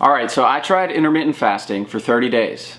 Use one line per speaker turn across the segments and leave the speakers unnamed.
All right, so I tried intermittent fasting for 30 days.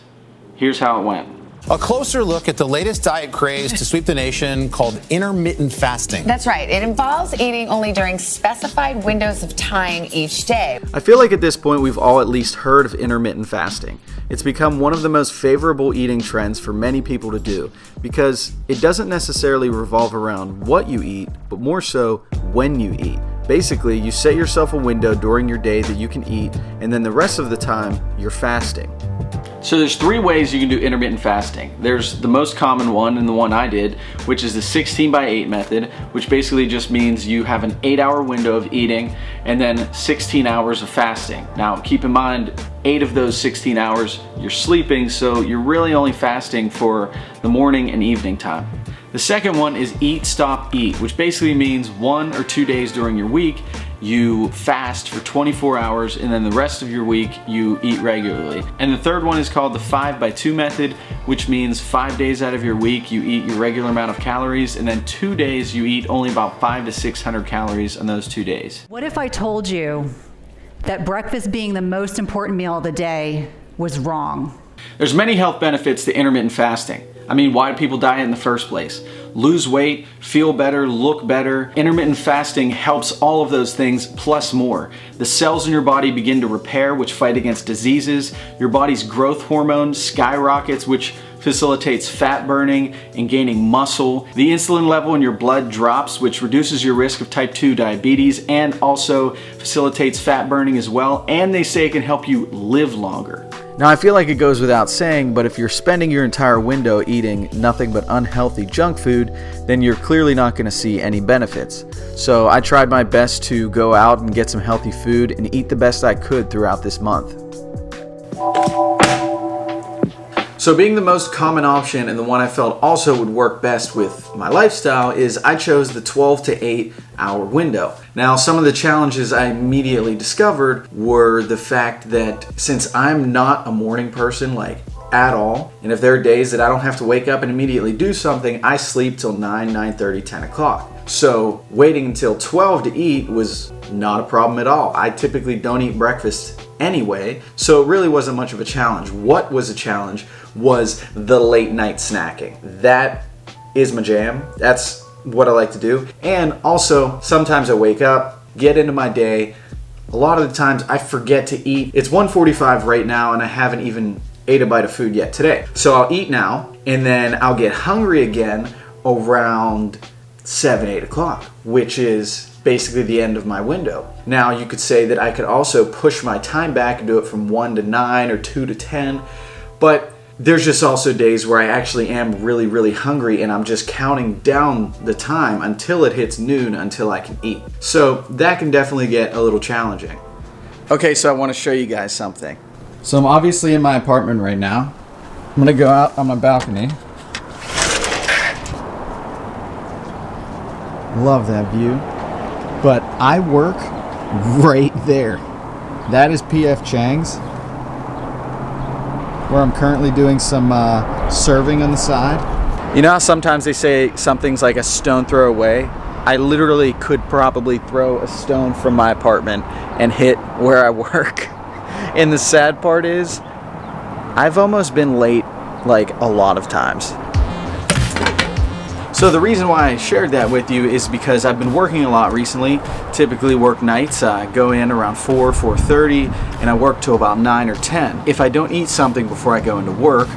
Here's how it went.
A closer look at the latest diet craze to sweep the nation called intermittent fasting.
That's right. It involves eating only during specified windows of time each day.
I feel like at this point we've all at least heard of intermittent fasting. It's become one of the most favorable eating trends for many people to do because it doesn't necessarily revolve around what you eat, but more so when you eat. Basically, you set yourself a window during your day that you can eat, and then the rest of the time, you're fasting. So there's 3 ways you can do intermittent fasting. There's the most common one, and the one I did, which is the 16x8 method, which basically just means you have an 8-hour window of eating and then 16 hours of fasting. Now, keep in mind, 8 of those 16 hours you're sleeping, so you're really only fasting for the morning and evening time. The second one is eat, stop, eat, which basically means 1 or 2 days during your week, you fast for 24 hours and then the rest of your week you eat regularly. And the third one is called the 5x2 method, which means 5 days out of your week you eat your regular amount of calories and then 2 days you eat only about 500 to 600 calories on those 2 days.
What if I told you that breakfast being the most important meal of the day was wrong?
There's many health benefits to intermittent fasting. I mean, why do people diet in the first place? Lose weight, feel better, look better. Intermittent fasting helps all of those things plus more. The cells in your body begin to repair, which fight against diseases. Your body's growth hormone skyrockets, which facilitates fat burning and gaining muscle. The insulin level in your blood drops, which reduces your risk of type 2 diabetes and also facilitates fat burning as well. And they say it can help you live longer. Now, I feel like it goes without saying, but if you're spending your entire window eating nothing but unhealthy junk food, then you're clearly not going to see any benefits. So I tried my best to go out and get some healthy food and eat the best I could throughout this month. So being the most common option and the one I felt also would work best with my lifestyle is I chose the 12 to 8 hour window. Now, some of the challenges I immediately discovered were the fact that since I'm not a morning person like at all, and if there are days that I don't have to wake up and immediately do something, I sleep till 9, 9:30, 10 o'clock. So waiting until 12 to eat was not a problem at all. I typically don't eat breakfast anyway, so it really wasn't much of a challenge. What was a challenge was the late night snacking. That is my jam. That's what I like to do. And also, sometimes I wake up, get into my day. A lot of the times I forget to eat. It's 1:45 right now and I haven't even ate a bite of food yet today. So I'll eat now and then I'll get hungry again around 7, 8 o'clock, which is basically the end of my window. Now you could say that I could also push my time back and do it from 1 to 9 or 2 to 10, but there's just also days where I actually am really, really hungry and I'm just counting down the time until it hits noon until I can eat. So that can definitely get a little challenging. Okay, so I want to show you guys something. So I'm obviously in my apartment right now. I'm gonna go out on my balcony. Love that view. But I work right there. That is PF Chang's, where I'm currently doing some serving on the side. You know how sometimes they say something's like a stone throw away? I literally could probably throw a stone from my apartment and hit where I work. And the sad part is, I've almost been late like a lot of times. So the reason why I shared that with you is because I've been working a lot recently. Typically work nights. I go in around 4, 4:30, and I work till about 9 or 10. If I don't eat something before I go into work,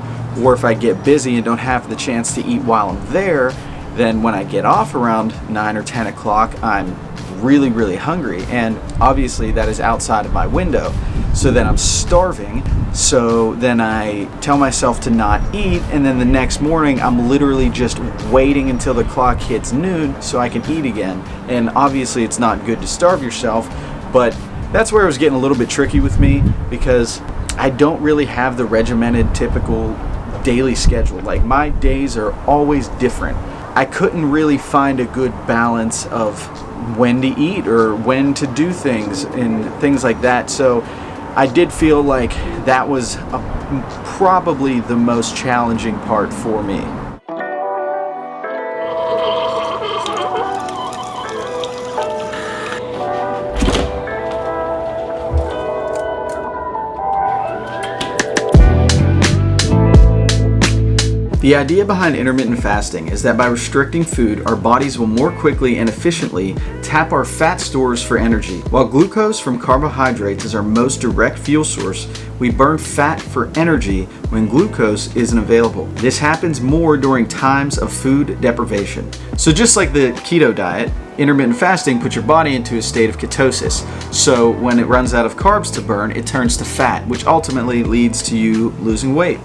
or if I get busy and don't have the chance to eat while I'm there, then when I get off around 9 or 10 o'clock, I'm really, really hungry. And obviously that is outside of my window. So then I'm starving. So then I tell myself to not eat, and then the next morning I'm literally just waiting until the clock hits noon so I can eat again. And obviously it's not good to starve yourself, but that's where it was getting a little bit tricky with me because I don't really have the regimented, typical daily schedule. Like my days are always different. I couldn't really find a good balance of when to eat or when to do things and things like that. So I did feel like that was probably the most challenging part for me. The idea behind intermittent fasting is that by restricting food, our bodies will more quickly and efficiently tap our fat stores for energy. While glucose from carbohydrates is our most direct fuel source, we burn fat for energy when glucose isn't available. This happens more during times of food deprivation. So just like the keto diet, intermittent fasting puts your body into a state of ketosis. So when it runs out of carbs to burn, it turns to fat, which ultimately leads to you losing weight.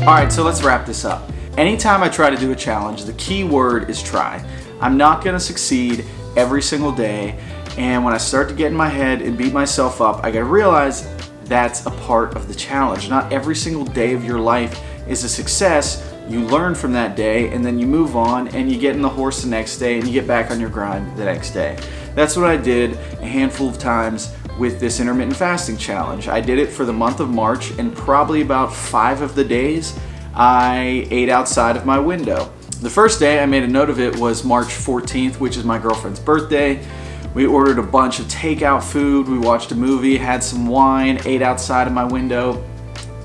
Alright, so let's wrap this up. Anytime I try to do a challenge, the key word is try. I'm not going to succeed every single day, and when I start to get in my head and beat myself up, I gotta realize that's a part of the challenge. Not every single day of your life is a success. You learn from that day, and then you move on, and you get in the horse the next day, and you get back on your grind the next day. That's what I did a handful of times with this intermittent fasting challenge. I did it for the month of March, and probably about 5 of the days I ate outside of my window. The first day I made a note of it was March 14th, which is my girlfriend's birthday. We ordered a bunch of takeout food, we watched a movie, had some wine, ate outside of my window.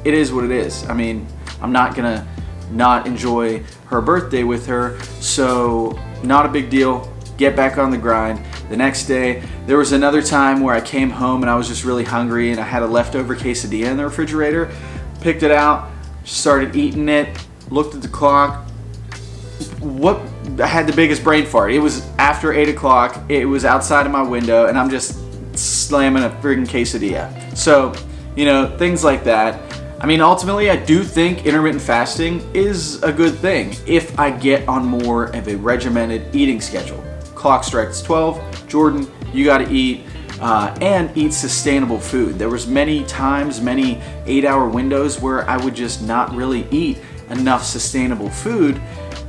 It is what it is. I mean, I'm not gonna not enjoy her birthday with her, so not a big deal. Get back on the grind. The next day, there was another time where I came home and I was just really hungry and I had a leftover quesadilla in the refrigerator. Picked it out, started eating it, looked at the clock. I had the biggest brain fart. It was after 8 o'clock, it was outside of my window, and I'm just slamming a friggin' quesadilla. So, things like that. I mean, ultimately, I do think intermittent fasting is a good thing if I get on more of a regimented eating schedule. Clock strikes 12, Jordan, you gotta eat, and eat sustainable food. There was many times, many 8-hour windows where I would just not really eat enough sustainable food,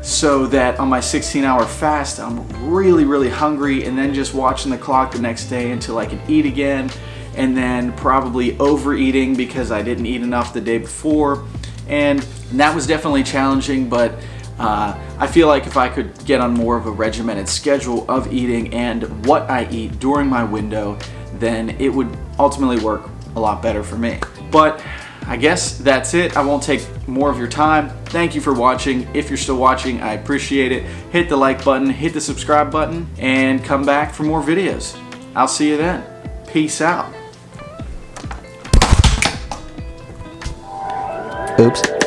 so that on my 16-hour fast, I'm really, really hungry, and then just watching the clock the next day until I can eat again, and then probably overeating because I didn't eat enough the day before, and that was definitely challenging, but I feel like if I could get on more of a regimented schedule of eating and what I eat during my window, then it would ultimately work a lot better for me. But I guess that's it. I won't take more of your time. Thank you for watching. If you're still watching, I appreciate it. Hit the like button, hit the subscribe button, and come back for more videos. I'll see you then. Peace out.
Oops.